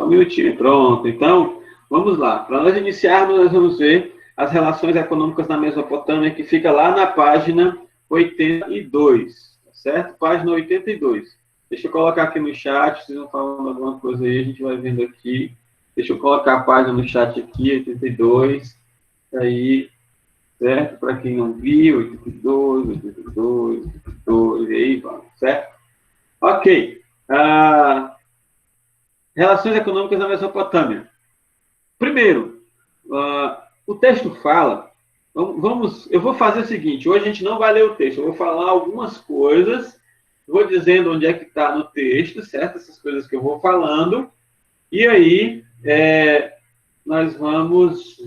Só um minutinho. Pronto. Então, vamos lá. Para nós iniciarmos, nós vamos ver as relações econômicas na Mesopotâmia, que fica lá na página 82, tá certo? Página 82. Deixa eu colocar aqui no chat, vocês vão falando alguma coisa aí, a gente vai vendo aqui. Deixa eu colocar a página no chat aqui, 82. Aí, certo? Para quem não viu, 82, 82, 82, e aí vamos, certo? Ok. Relações econômicas na Mesopotâmia. Primeiro, o texto fala, eu vou fazer o seguinte, hoje a gente não vai ler o texto, eu vou falar algumas coisas, vou dizendo onde é que está no texto, certo? Essas coisas que eu vou falando, e aí nós vamos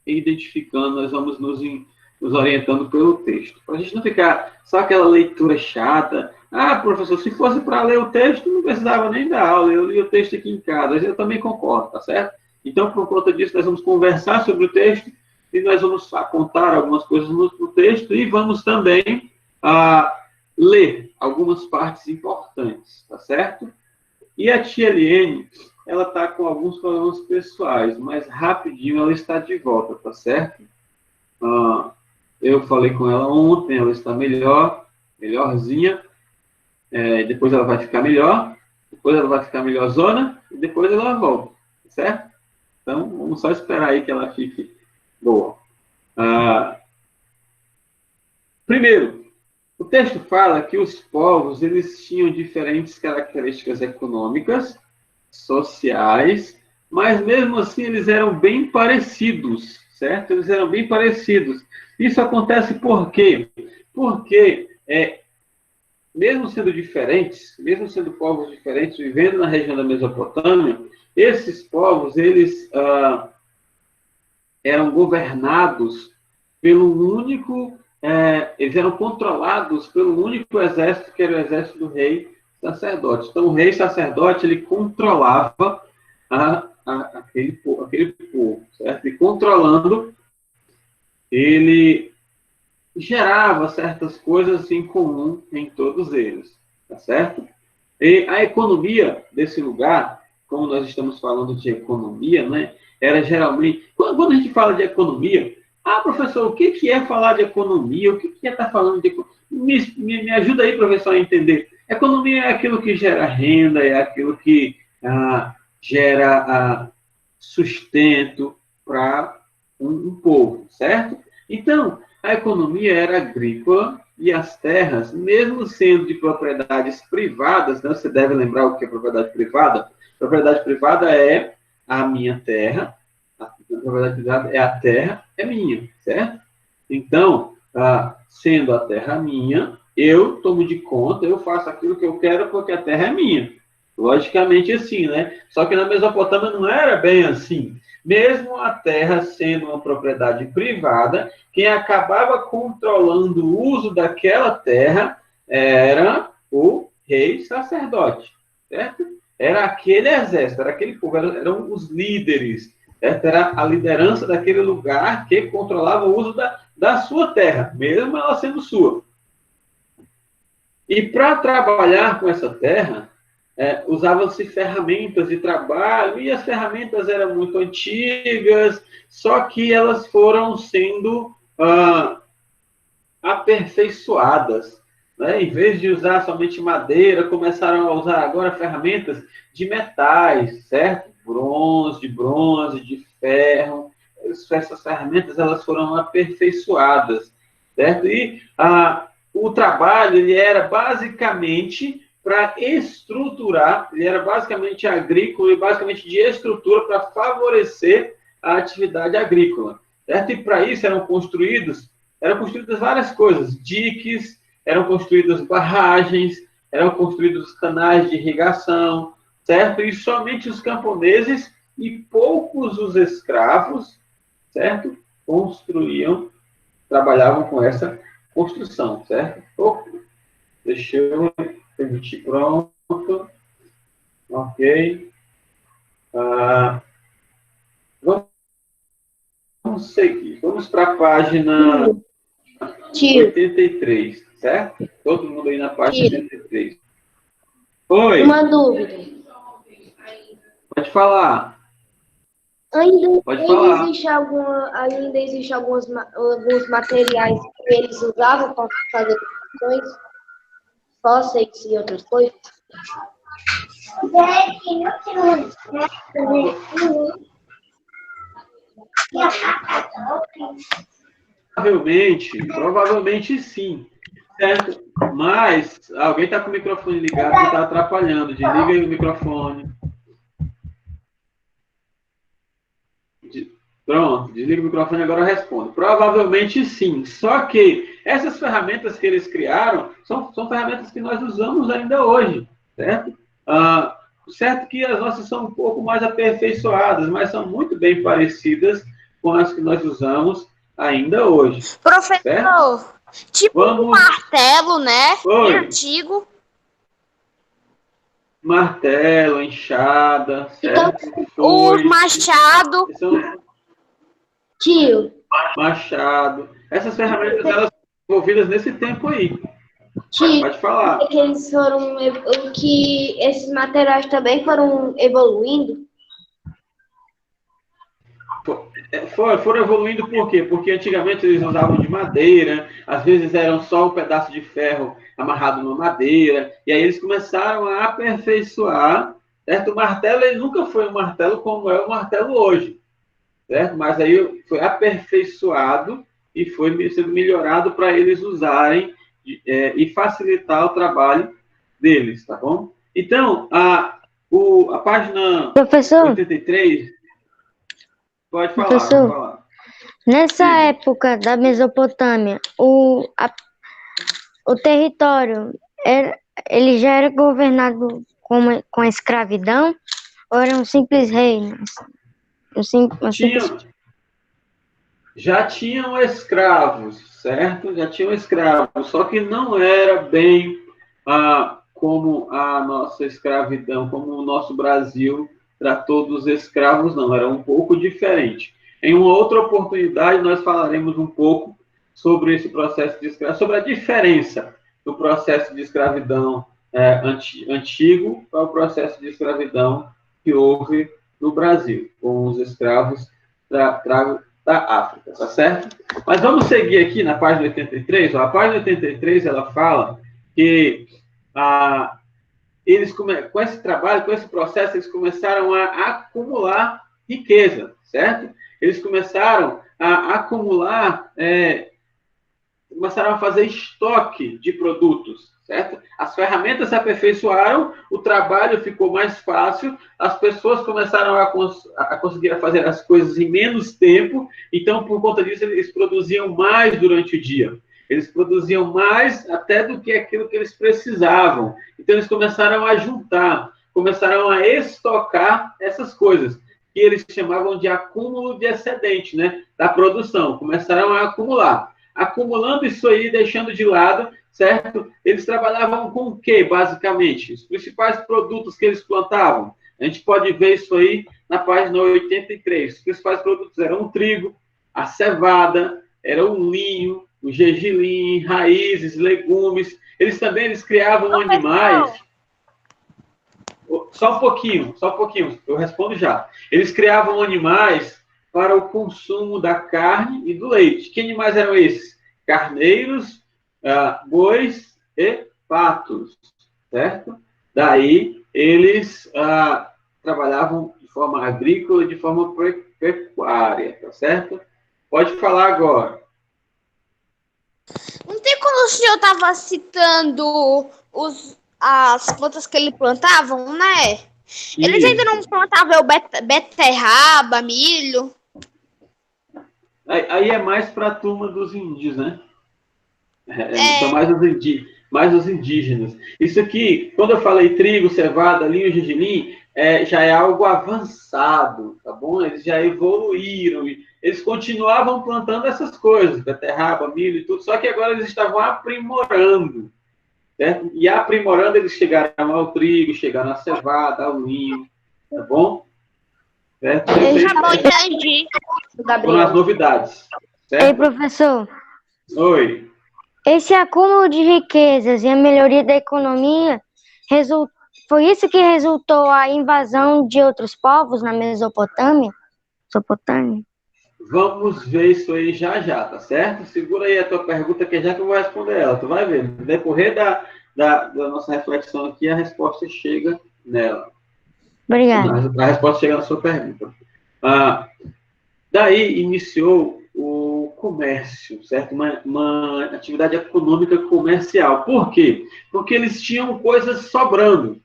identificando, nós vamos nos orientando pelo texto. Para a gente não ficar só aquela leitura chata. Ah, professor, se fosse para ler o texto, não precisava nem dar aula, eu li o texto aqui em casa. Eu também concordo, tá certo? Então, por conta disso, nós vamos conversar sobre o texto e nós vamos apontar algumas coisas no texto e vamos também ler algumas partes importantes, tá certo? E a tia Eliane, ela está com alguns problemas pessoais, mas rapidinho ela está de volta, tá certo? Eu falei com ela ontem, ela está melhorzinha, depois ela vai ficar melhor, depois ela vai ficar melhorzona, e depois ela volta, tá certo? Então, vamos só esperar aí que ela fique boa. Primeiro, o texto fala que os povos, eles tinham diferentes características econômicas, sociais, mas mesmo assim eles eram bem parecidos, certo? Eles eram bem parecidos. Isso acontece por quê? Porque, mesmo sendo diferentes, mesmo sendo povos diferentes, vivendo na região da Mesopotâmia, esses povos, eles eram governados pelo único, eles eram controlados pelo único exército, que era o exército do rei sacerdote. Então, o rei sacerdote, ele controlava aquele povo, certo? E controlando, ele gerava certas coisas em comum em todos eles, tá certo? E a economia desse lugar, como nós estamos falando de economia, né? Era geralmente... Quando a gente fala de economia, professor, o que é falar de economia? O que é estar falando de economia? Me ajuda aí, professor, a entender. Economia é aquilo que gera renda, é aquilo que gera sustento para um povo, certo? Então, a economia era agrícola e as terras, mesmo sendo de propriedades privadas, né, você deve lembrar o que é propriedade privada? Propriedade privada é a minha terra, a propriedade privada é a terra, é minha, certo? Então, sendo a terra minha, eu tomo de conta, eu faço aquilo que eu quero porque a terra é minha. Logicamente assim, né? Só que na Mesopotâmia não era bem assim. Mesmo a terra sendo uma propriedade privada, quem acabava controlando o uso daquela terra era o rei sacerdote, certo? Era aquele exército, era aquele povo, eram os líderes, certo? Era a liderança daquele lugar que controlava o uso da sua terra, mesmo ela sendo sua. E para trabalhar com essa terra, usavam-se ferramentas de trabalho, e as ferramentas eram muito antigas, só que elas foram sendo aperfeiçoadas, né? Em vez de usar somente madeira, começaram a usar agora ferramentas de metais, certo? De bronze, de ferro. Essas ferramentas elas foram aperfeiçoadas, certo? E o trabalho ele era basicamente para estruturar, ele era basicamente agrícola e basicamente de estrutura para favorecer a atividade agrícola, certo? E para isso eram construídas várias coisas, diques, eram construídas barragens, eram construídos canais de irrigação, certo? E somente os camponeses e poucos os escravos, certo? Trabalhavam com essa construção, certo? Deixa eu permitir, pronto. Ok. Vamos seguir. Vamos para a página 83, certo? Todo mundo aí na página 83. Oi. Uma dúvida. Pode falar. Ainda, Pode falar. ainda existe alguns materiais que eles usavam para fazer construções, fósseis e outras coisas? Provavelmente sim, certo? Mas alguém está com o microfone ligado que está atrapalhando. Desliga aí o microfone. Pronto, desliga o microfone e agora eu respondo. Provavelmente sim. Só que essas ferramentas que eles criaram são ferramentas que nós usamos ainda hoje, certo? Certo que as nossas são um pouco mais aperfeiçoadas, mas são muito bem parecidas com as que nós usamos ainda hoje. Professor, certo? tipo um martelo, né? Oi. Bem antigo. Martelo, enxada, certo? O machado. Tio. Machado. Essas ferramentas, elas são desenvolvidas nesse tempo aí. Tio, pode falar. Que eles foram, que esses materiais também foram evoluindo? Foram evoluindo por quê? Porque antigamente eles usavam de madeira, às vezes eram só um pedaço de ferro amarrado numa madeira, e aí eles começaram a aperfeiçoar, certo? O martelo, ele nunca foi um martelo como é o martelo hoje, certo? Mas aí foi aperfeiçoado e foi sendo melhorado para eles usarem e facilitar o trabalho deles, tá bom? Então, a página Professor, 83... Pode falar, professor, pode falar. Nessa época da Mesopotâmia, o território, ele já era governado com a escravidão ou era um simples reino? Já tinham escravos, certo? Já tinham escravos, só que não era bem como a nossa escravidão, como o nosso Brasil tratou dos escravos, não. Era um pouco diferente. Em uma outra oportunidade, nós falaremos um pouco sobre esse processo de escravidão, sobre a diferença do processo de escravidão antigo para o processo de escravidão que houve no Brasil, com os escravos da África, tá certo? Mas vamos seguir aqui na página 83. Ó, a página 83, ela fala que eles, com esse trabalho, com esse processo, eles começaram a acumular riqueza, certo? Eles começaram a acumular, começaram a fazer estoque de produtos, certo? As ferramentas se aperfeiçoaram, o trabalho ficou mais fácil, as pessoas começaram a conseguir fazer as coisas em menos tempo, então, por conta disso, eles produziam mais durante o dia. Eles produziam mais até do que aquilo que eles precisavam. Então, eles começaram a juntar, começaram a estocar essas coisas, que eles chamavam de acúmulo de excedente, né, da produção. Começaram a acumular. Acumulando isso aí, deixando de lado, certo? Eles trabalhavam com o quê, basicamente? Os principais produtos que eles plantavam. A gente pode ver isso aí na página 83. Os principais produtos eram o trigo, a cevada, era o linho, o gergelim, raízes, legumes. Eles criavam animais. Só um pouquinho, eu respondo já. Eles criavam animais para o consumo da carne e do leite. Que animais eram esses? Carneiros, bois e patos, certo? Daí, eles trabalhavam de forma agrícola e de forma pecuária, tá certo? Pode falar agora. Não tem como o senhor estava citando as plantas que eles plantavam, né? Isso. Eles ainda não plantavam beterraba, milho. Aí é mais para a turma dos índios, né? São mais os indígenas. Isso aqui, quando eu falei trigo, cevada, linho, gergelim, já é algo avançado, tá bom? Eles já evoluíram. Eles continuavam plantando essas coisas, beterraba, milho e tudo, só que agora eles estavam aprimorando. Certo? E aprimorando, eles chegaram ao trigo, chegaram à cevada, ao linho, tá bom? Certo? Eu já não entendi. Foram as novidades. Certo? Ei, professor. Oi. Esse acúmulo de riquezas e a melhoria da economia foi isso que resultou a invasão de outros povos na Mesopotâmia? Mesopotâmia? Vamos ver isso aí já já, tá certo? Segura aí a tua pergunta que já que eu vou responder ela. Tu vai ver. No decorrer da nossa reflexão aqui, a resposta chega nela. Obrigada. A resposta chega na sua pergunta. Daí iniciou o comércio, certo? Uma atividade econômica comercial. Por quê? Porque eles tinham coisas sobrando,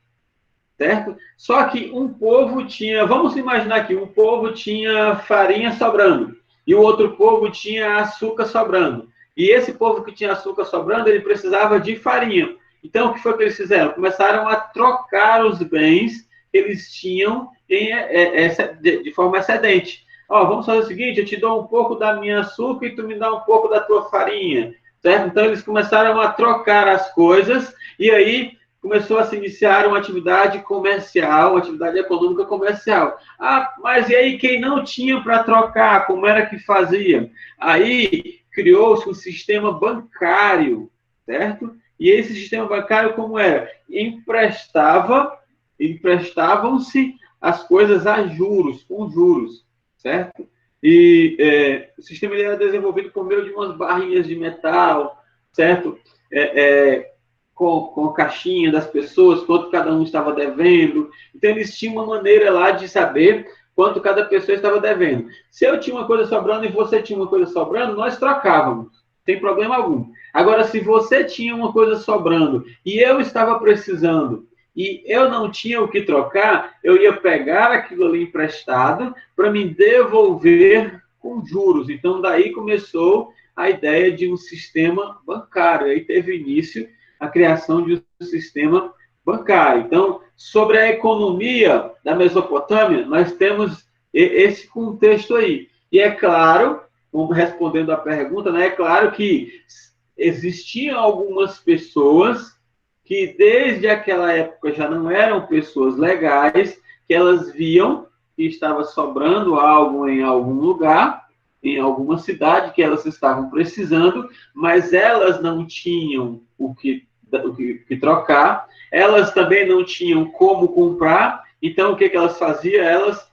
certo? Só que um povo tinha, vamos imaginar que um povo tinha farinha sobrando e o outro povo tinha açúcar sobrando. E esse povo que tinha açúcar sobrando, ele precisava de farinha. Então, o que foi que eles fizeram? Começaram a trocar os bens que eles tinham de forma excedente. Ó, vamos fazer o seguinte, eu te dou um pouco da minha açúcar e tu me dá um pouco da tua farinha, certo? Então, eles começaram a trocar as coisas e aí começou a se iniciar uma atividade comercial, uma atividade econômica comercial. Ah, mas e aí quem não tinha para trocar, como era que fazia? Aí criou-se um sistema bancário, certo? E esse sistema bancário como era? Emprestavam-se as coisas a juros, com juros, certo? E o sistema era desenvolvido por meio de umas barrinhas de metal, certo? Com a caixinha das pessoas, quanto cada um estava devendo. Então, eles tinham uma maneira lá de saber quanto cada pessoa estava devendo. Se eu tinha uma coisa sobrando e você tinha uma coisa sobrando, nós trocávamos, sem problema algum. Agora, se você tinha uma coisa sobrando e eu estava precisando e eu não tinha o que trocar, eu ia pegar aquilo ali emprestado para me devolver com juros. Então, daí começou a ideia de um sistema bancário. Aí teve início a criação de um sistema bancário. Então, sobre a economia da Mesopotâmia, nós temos esse contexto aí. E é claro, respondendo à pergunta, né, é claro que existiam algumas pessoas que desde aquela época já não eram pessoas legais, que elas viam que estava sobrando algo em algum lugar, em alguma cidade que elas estavam precisando, mas elas não tinham o que trocar, elas também não tinham como comprar, então o que elas faziam? Elas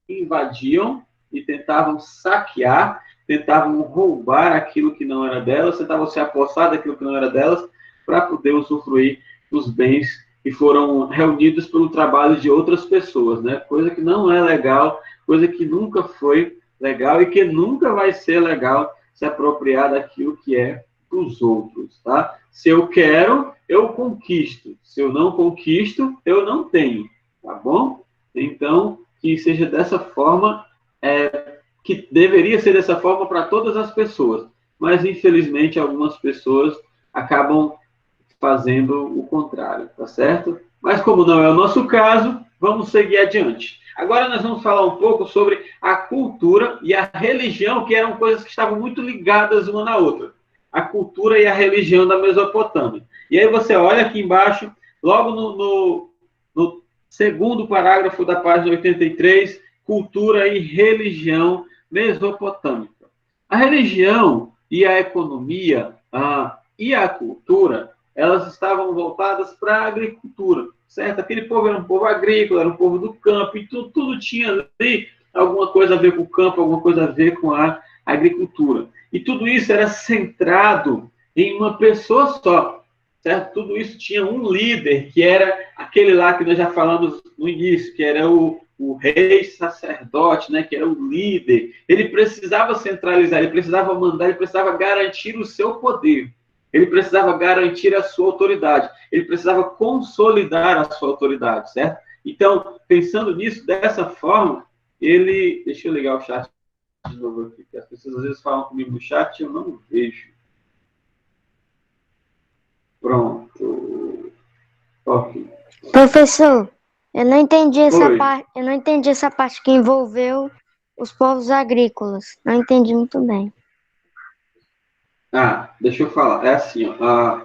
invadiam e tentavam saquear, tentavam roubar aquilo que não era delas, tentavam se apossar daquilo que não era delas, para poder usufruir dos bens que foram reunidos pelo trabalho de outras pessoas, né? Coisa que não é legal, coisa que nunca foi legal e que nunca vai ser legal se apropriar daquilo que é dos outros, tá? Se eu quero, eu conquisto. Se eu não conquisto, eu não tenho, tá bom? Então, que seja dessa forma, que deveria ser dessa forma para todas as pessoas. Mas, infelizmente, algumas pessoas acabam fazendo o contrário, tá certo? Mas, como não é o nosso caso, vamos seguir adiante. Agora nós vamos falar um pouco sobre a cultura e a religião, que eram coisas que estavam muito ligadas uma na outra. A cultura e a religião da Mesopotâmia. E aí você olha aqui embaixo, logo no segundo parágrafo da página 83, cultura e religião mesopotâmica. A religião e a economia e a cultura, elas estavam voltadas para a agricultura, certo? Aquele povo era um povo agrícola, era um povo do campo, e tudo tinha ali alguma coisa a ver com o campo, alguma coisa a ver com a agricultura. E tudo isso era centrado em uma pessoa só, certo? Tudo isso tinha um líder, que era aquele lá que nós já falamos no início, que era o rei sacerdote, né, que era o líder. Ele precisava centralizar, ele precisava mandar, ele precisava garantir o seu poder. Ele precisava garantir a sua autoridade. Ele precisava consolidar a sua autoridade, certo? Então, pensando nisso, dessa forma, ele... Deixa eu ligar o chat de novo aqui, porque as pessoas às vezes falam comigo no chat e eu não vejo. Pronto. Ok. Professor, eu não entendi essa parte que envolveu os povos agrícolas. Não entendi muito bem. Deixa eu falar. É assim, ó,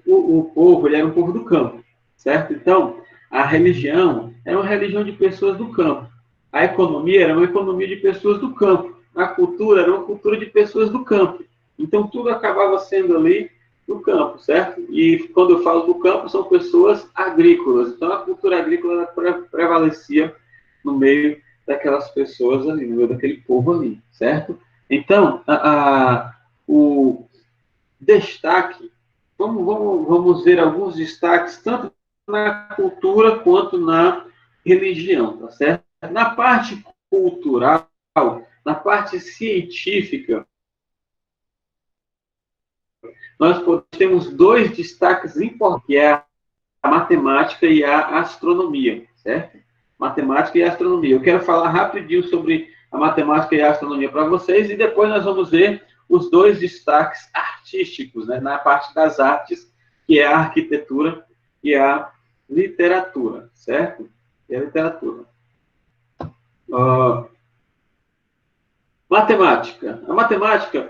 o povo, ele era um povo do campo, certo? Então, a religião era uma religião de pessoas do campo. A economia era uma economia de pessoas do campo. A cultura era uma cultura de pessoas do campo. Então, tudo acabava sendo ali do campo, certo? E quando eu falo do campo, são pessoas agrícolas. Então, a cultura agrícola prevalecia no meio daquelas pessoas ali, no meio daquele povo ali, certo? Então, o destaque, vamos ver alguns destaques, tanto na cultura quanto na religião, tá certo? Na parte cultural, na parte científica, nós temos dois destaques importantes, que é a matemática e a astronomia, certo? Matemática e astronomia. Eu quero falar rapidinho sobre a matemática e a astronomia para vocês, e depois nós vamos ver os dois destaques artísticos, né, na parte das artes, que é a arquitetura e a literatura, certo? E a literatura. Matemática. A matemática,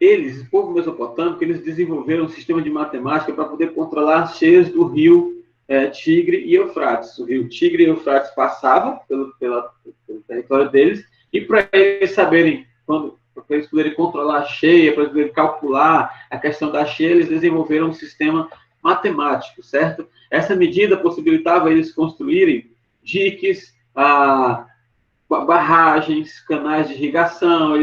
o povo mesopotâmico, eles desenvolveram um sistema de matemática para poder controlar as cheias do rio Tigre e Eufrates. O rio Tigre e Eufrates passavam pelo território deles, e para eles saberem, para eles poderem controlar a cheia, para eles poderem calcular a questão da cheia, eles desenvolveram um sistema matemático, certo? Essa medida possibilitava eles construírem diques, barragens, canais de irrigação.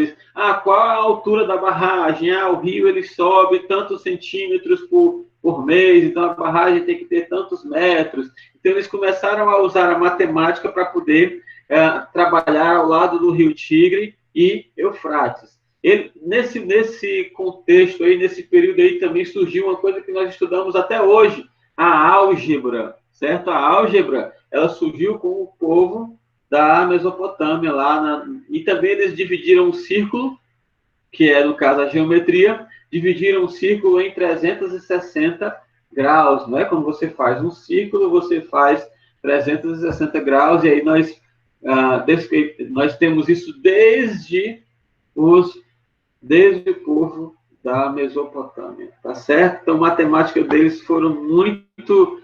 Qual a altura da barragem? O rio ele sobe tantos centímetros por mês, então a barragem tem que ter tantos metros. Então eles começaram a usar a matemática para poder trabalhar ao lado do rio Tigre e Eufrates. Nesse contexto aí, nesse período aí, também surgiu uma coisa que nós estudamos até hoje, a álgebra, certo? A álgebra, ela surgiu com o povo da Mesopotâmia lá, e também eles dividiram um círculo, que é, no caso, a geometria, dividiram um círculo em 360 graus, não é? Quando você faz um círculo, você faz 360 graus, e aí nós temos isso desde o povo da Mesopotâmia, tá certo? Então, a matemática deles foram muito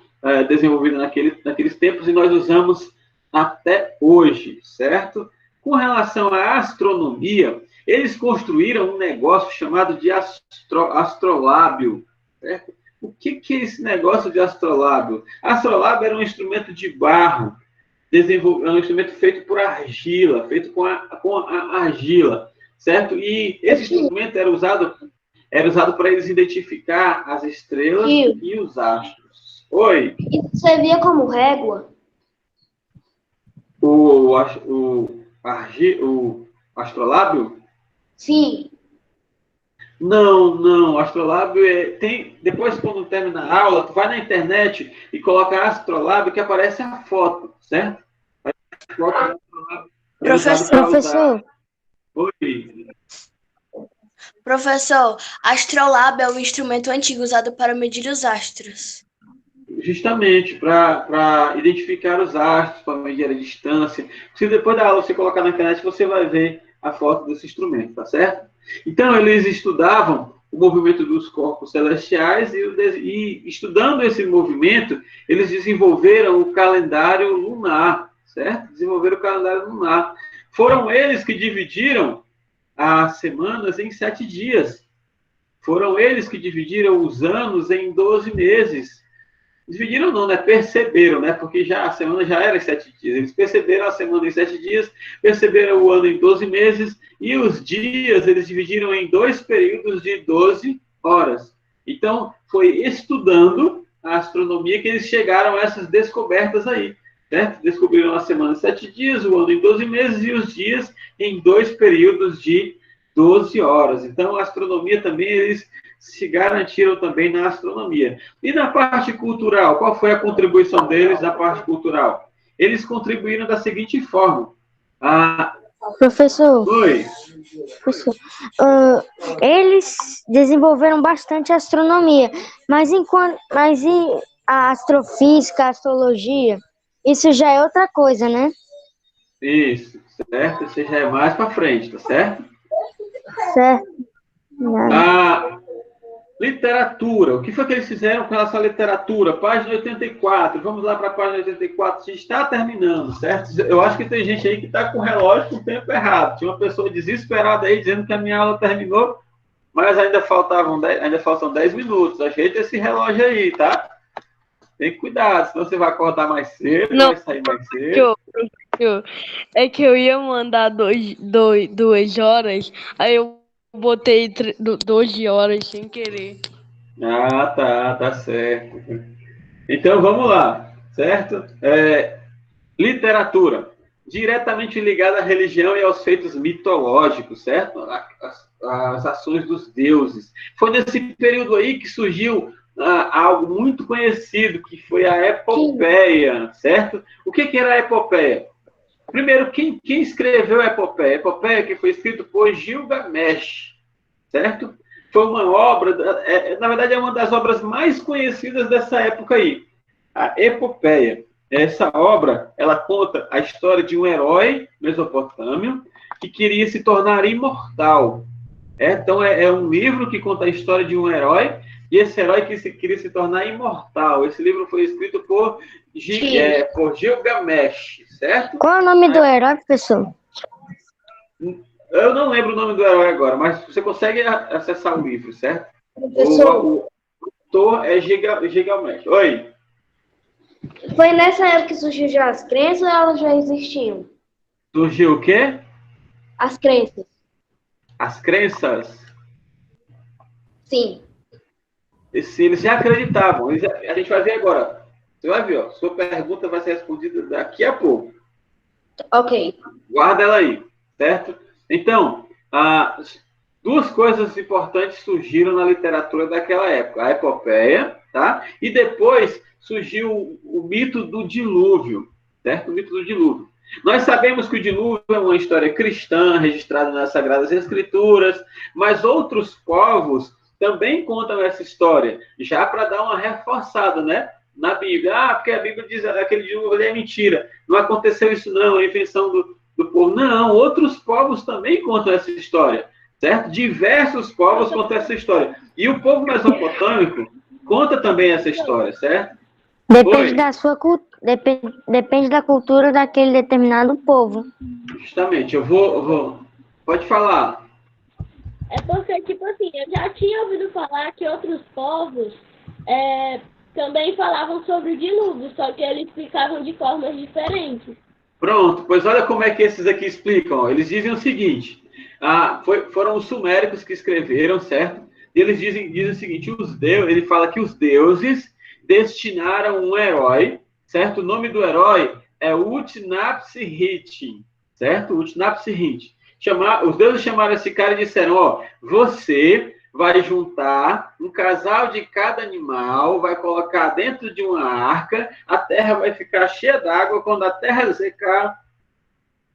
desenvolvida naqueles tempos, e nós usamos até hoje, certo? Com relação à astronomia, eles construíram um negócio chamado de astrolábio, certo? O que é esse negócio de astrolábio? Astrolábio era um instrumento de barro, um instrumento feito por argila, feito com a argila, certo? E esse instrumento era usado para eles identificar as estrelas e os astros. Oi? Isso servia como régua? O astrolábio? Sim. Não. O astrolábio depois, quando termina a aula, tu vai na internet e coloca astrolábio, que aparece a foto, certo? Professor. Oi. Professor, astrolábio é um instrumento antigo usado para medir os astros. Justamente para identificar os astros, para medir a distância. Se depois da aula você colocar na internet, você vai ver a foto desse instrumento, tá certo? Então, eles estudavam o movimento dos corpos celestiais e estudando esse movimento, eles desenvolveram o calendário lunar, certo? Desenvolveram o calendário lunar. Foram eles que dividiram as semanas em 7 dias. Foram eles que dividiram os anos em 12 meses. Dividiram não, né? Perceberam, né? Porque a semana já era em 7 dias. Eles perceberam a semana em 7 dias, perceberam o ano em 12 meses, e os dias eles dividiram em 2 períodos de 12 horas. Então, foi estudando a astronomia que eles chegaram a essas descobertas aí, certo? Descobriram a semana em 7 dias, o ano em 12 meses, e os dias em 2 períodos de 12 horas. Então, a astronomia também, eles se garantiram também na astronomia. E na parte cultural, qual foi a contribuição deles na parte cultural? Eles contribuíram da seguinte forma. Professor. Oi. Professor, eles desenvolveram bastante astronomia, mas e a astrofísica, a astrologia, isso já é outra coisa, né? Isso, certo? Isso já é mais para frente, tá certo? Certo. Literatura. O que foi que eles fizeram com relação à literatura? Página 84. Vamos lá para a página 84. A gente está terminando, certo? Eu acho que tem gente aí que está com o relógio com o tempo errado. Tinha uma pessoa desesperada aí dizendo que a minha aula terminou mas ainda faltam 10 minutos. Ajeita esse relógio aí, tá? Tem cuidado, senão você vai acordar mais cedo, Não, vai sair mais cedo. professor, é que eu ia mandar 2 horas, aí eu botei 12 horas sem querer. Ah, tá certo. Então, vamos lá, certo? Literatura, diretamente ligada à religião e aos feitos mitológicos, certo? As ações dos deuses. Foi nesse período aí que surgiu algo muito conhecido, que foi a epopeia, certo? O que era a epopeia? Primeiro, quem escreveu a epopeia? A epopeia que foi escrita por Gilgamesh, certo? Foi uma obra, na verdade é uma das obras mais conhecidas dessa época aí, a epopeia. Essa obra, ela conta a história de um herói mesopotâmio que queria se tornar imortal. Então, é um livro que conta a história de um herói, e esse herói queria se tornar imortal. Esse livro foi escrito por Gilgamesh, certo? Qual é o nome do herói, professor? Eu não lembro o nome do herói agora, mas você consegue acessar o livro, certo? Professor, O autor é Gilgamesh. Oi. foi nessa época que surgiu já as crenças ou elas já existiam? Surgiu o quê? As crenças. As crenças. Sim. Eles já acreditavam. A gente vai ver agora. Você vai ver, ó. Sua pergunta vai ser respondida daqui a pouco. Ok. Guarda ela aí, certo? Então, duas coisas importantes surgiram na literatura daquela época. A epopeia, tá? E depois surgiu o mito do dilúvio, certo? O mito do dilúvio. Nós sabemos que o dilúvio é uma história cristã, registrada nas Sagradas Escrituras, mas outros povos também contam essa história, já para dar uma reforçada, né? Na Bíblia. Porque a Bíblia diz que aquele dilúvio é mentira. Não aconteceu isso não, é invenção do povo. Não, outros povos também contam essa história, certo? Diversos povos contam essa história. E o povo mesopotâmico conta também essa história, certo? Depende da sua cultura, depende da cultura daquele determinado povo. Justamente, eu vou. Pode falar. É porque, tipo assim, eu já tinha ouvido falar que outros povos também falavam sobre o dilúvio, só que eles explicavam de formas diferentes. Pronto, pois olha como é que esses aqui explicam. Eles dizem o seguinte: foram os suméricos que escreveram, certo? E eles dizem o seguinte: ele fala que os deuses destinaram um herói, certo? O nome do herói é Utnapishtim, certo? Utnapishtim. Os deuses chamaram esse cara e disseram: ó, você vai juntar um casal de cada animal, vai colocar dentro de uma arca, a terra vai ficar cheia d'água, quando a terra secar,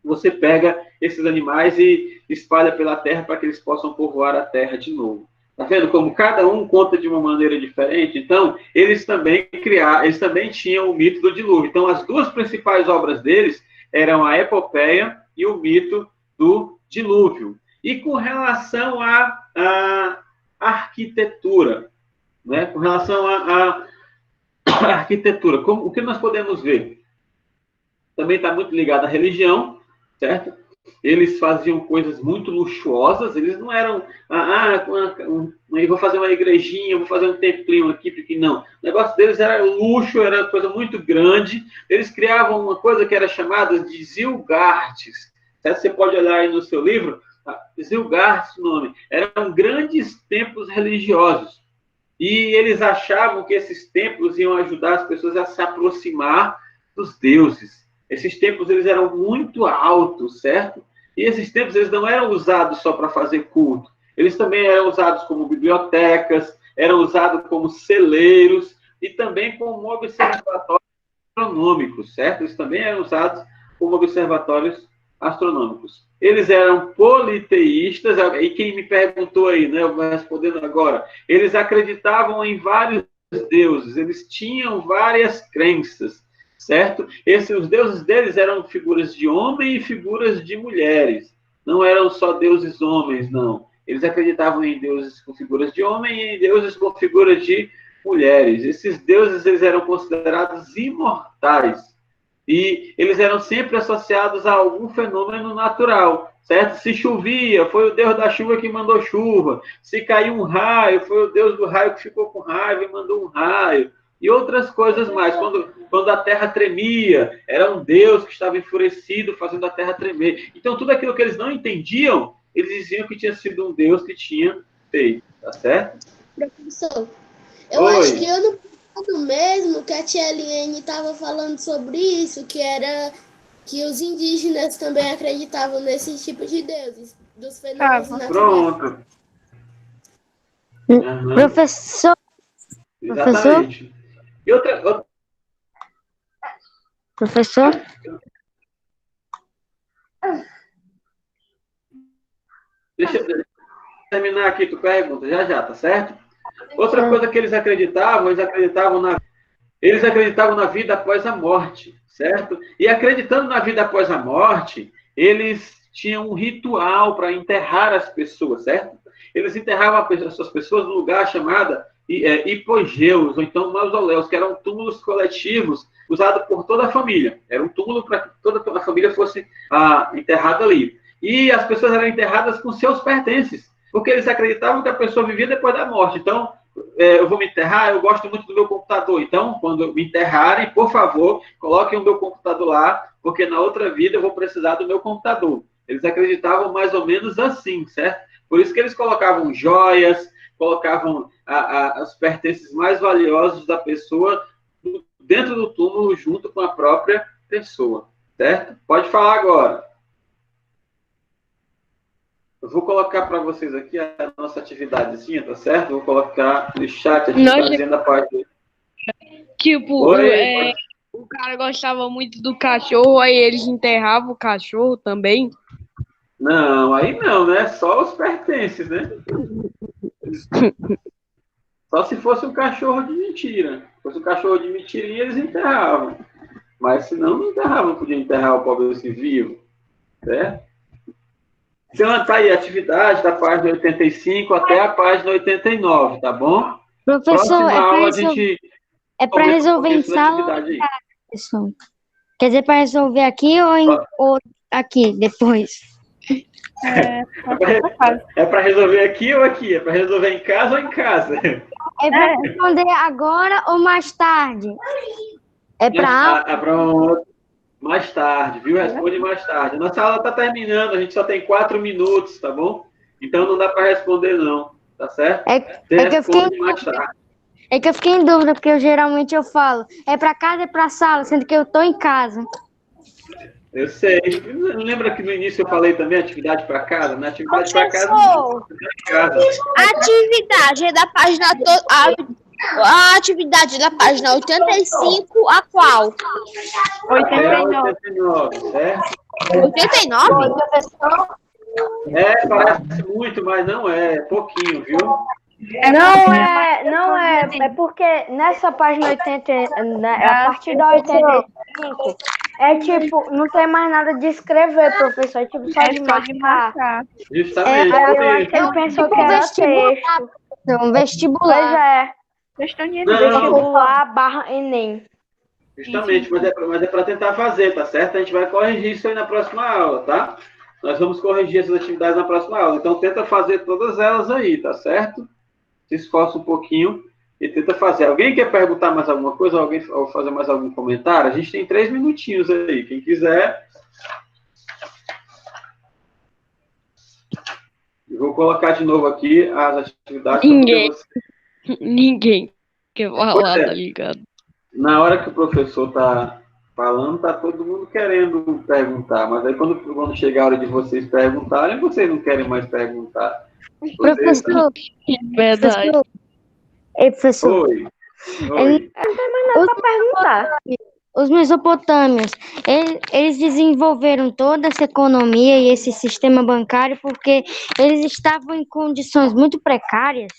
você pega esses animais e espalha pela terra para que eles possam povoar a terra de novo. Tá vendo como cada um conta de uma maneira diferente? Então, eles também tinham o mito do dilúvio. Então, as duas principais obras deles eram a epopeia e o mito do dilúvio. E com relação à arquitetura, né? Com relação à arquitetura, o que nós podemos ver? Também está muito ligado à religião, certo? Eles faziam coisas muito luxuosas, eles não eram, eu vou fazer uma igrejinha, vou fazer um templinho aqui, porque não. O negócio deles era luxo, era coisa muito grande. Eles criavam uma coisa que era chamada de zilgartes. Certo? Você pode olhar aí no seu livro, zilgartes, o nome. Eram grandes templos religiosos. E eles achavam que esses templos iam ajudar as pessoas a se aproximar dos deuses. Esses templos eles eram muito altos, certo? E esses templos eles não eram usados só para fazer culto. Eles também eram usados como bibliotecas, eram usados como celeiros e também como observatórios astronômicos, certo? Eles também eram usados como observatórios astronômicos. Eles eram politeístas, e quem me perguntou aí, né, eu vou respondendo agora, eles acreditavam em vários deuses, eles tinham várias crenças, certo? Os deuses deles eram figuras de homem e figuras de mulheres. Não eram só deuses homens, não. Eles acreditavam em deuses com figuras de homem e em deuses com figuras de mulheres. Esses deuses eles eram considerados imortais. E eles eram sempre associados a algum fenômeno natural. certo? Se chovia, foi o Deus da chuva que mandou chuva. Se caiu um raio, foi o Deus do raio que ficou com raiva e mandou um raio. E outras coisas mais. Quando a terra tremia, era um Deus que estava enfurecido, fazendo a terra tremer. Então, tudo aquilo que eles não entendiam, eles diziam que tinha sido um Deus que tinha feito, tá certo? Professor, eu Oi. acho que ano passado mesmo que a tia Eliane estava falando sobre isso, que era que os indígenas também acreditavam nesse tipo de deuses, dos fenômenos naturais. Pronto. Uhum. Professor, Exatamente. E outra... professor, Deixa eu terminar aqui tu pergunta, já, tá certo? Outra coisa que eles acreditavam na vida após a morte, certo? E acreditando na vida após a morte, eles tinham um ritual para enterrar as pessoas, certo? Eles enterravam essas pessoas num lugar chamado hipogeus, ou então mausoléus, que eram túmulos coletivos usados por toda a família. Era um túmulo para que toda a família fosse enterrada ali. E as pessoas eram enterradas com seus pertences, porque eles acreditavam que a pessoa vivia depois da morte. Então, eu vou me enterrar, eu gosto muito do meu computador. Então, quando me enterrarem, por favor, coloquem o meu computador lá, porque na outra vida eu vou precisar do meu computador. Eles acreditavam mais ou menos assim, certo? Por isso que eles colocavam joias, colocavam os pertences mais valiosos da pessoa dentro do túmulo, junto com a própria pessoa, certo? Pode falar agora. Eu vou colocar para vocês aqui a nossa atividadezinha, tá certo? Vou colocar no chat a atividadezinha da parte. Tipo, o cara gostava muito do cachorro, aí eles enterravam o cachorro também. Não, aí não, né? Só os pertences, né? Só se fosse um cachorro de mentira. Se fosse um cachorro de mentirinha, eles enterravam. Mas se não enterravam, podia enterrar o pobre assim vivo, certo? Então, tá aí a atividade da página 85 até a página 89, tá bom? professor, Próxima aula a gente... é para resolver em sala ou em casa, professor? Quer dizer, para resolver aqui ou aqui, depois? É para resolver aqui ou aqui? É para resolver em casa ou em casa? É para responder agora ou mais tarde? É para Pronto. Mais tarde, viu? Responde mais tarde. Nossa aula está terminando, a gente só tem 4 minutos, tá bom? Então não dá para responder, não. Tá certo? É que eu fiquei em dúvida, porque geralmente eu falo, é para casa, é para sala, sendo que eu tô em casa. Eu sei. Lembra que no início eu falei também atividade para casa? Na atividade para casa, A atividade é da página a atividade da página 85 a qual? 89, certo? 89? Parece muito, mas não é pouquinho, viu? Não é porque nessa página 80, a partir da 85, é tipo, não tem mais nada de escrever, professor, é tipo só de marcar. Justamente. Eu acho que ele pensou que era texto. Um vestibular. Pois é. Vestibular/Enem. Justamente, mas é para tentar fazer, tá certo? A gente vai corrigir isso aí na próxima aula, tá? Nós vamos corrigir essas atividades na próxima aula. Então, tenta fazer todas elas aí, tá certo? Se esforça um pouquinho e tenta fazer. Alguém quer perguntar mais alguma coisa? Alguém ou fazer mais algum comentário? A gente tem 3 minutinhos aí. Quem quiser. Eu vou colocar de novo aqui as atividades. Ninguém quer falar, tá ligado? Na hora que o professor tá falando, tá todo mundo querendo perguntar. Mas aí quando chegar a hora de vocês perguntarem, vocês não querem mais perguntar. Professor, Verdade. Ei, professor. Oi. Não tem mais nada para perguntar. Os mesopotâmios, eles desenvolveram toda essa economia e esse sistema bancário porque eles estavam em condições muito precárias.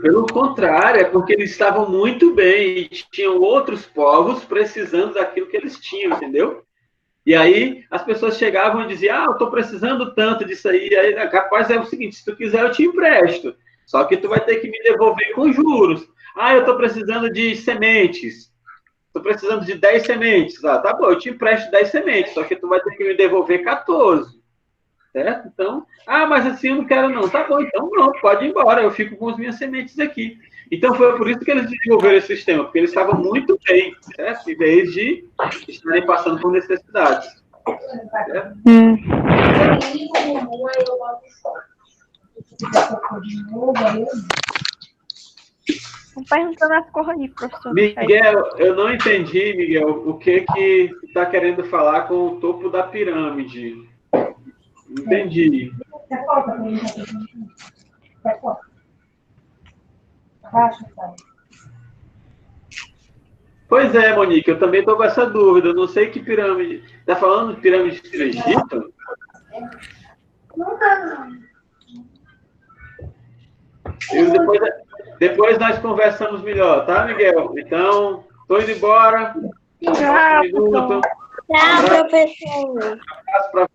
Pelo contrário, é porque eles estavam muito bem e tinham outros povos precisando daquilo que eles tinham, entendeu? E aí as pessoas chegavam e diziam, eu estou precisando tanto disso aí. Aí, capaz, é o seguinte, se tu quiser eu te empresto, só que tu vai ter que me devolver com juros. Eu estou precisando de sementes, estou precisando de 10 sementes. Tá bom, eu te empresto 10 sementes, só que tu vai ter que me devolver 14. certo? Então, mas assim eu não quero não. Tá bom, então não, pode ir embora, eu fico com as minhas sementes aqui. Então, foi por isso que eles desenvolveram esse sistema, porque eles estavam muito bem, certo? Em vez de estarem passando por necessidades. Certo? Estão perguntando as coisas aí, professor. Miguel, eu não entendi, Miguel, o que está querendo falar com o topo da pirâmide. Entendi. Pois é, Monique, eu também estou com essa dúvida. Eu não sei que pirâmide. Está falando de pirâmide do Egito? Depois nós conversamos melhor, tá, Miguel? Então, estou indo embora. Tchau, professor. Abraço para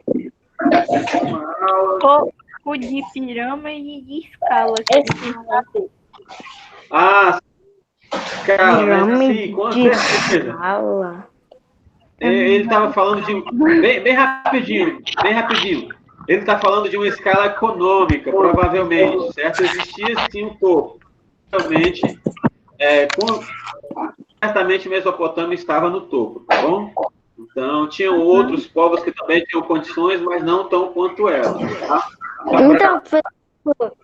Topo de pirâmide de escala. Cara, sim, com certeza. Ele estava falando de... Bem rapidinho. Ele está falando de uma escala econômica, provavelmente, certo? Existia, sim, um topo. Realmente, certamente Mesopotâmia estava no topo, tá bom? Então, tinham outros povos que também tinham condições, mas não tão quanto ela, tá? Então, professor,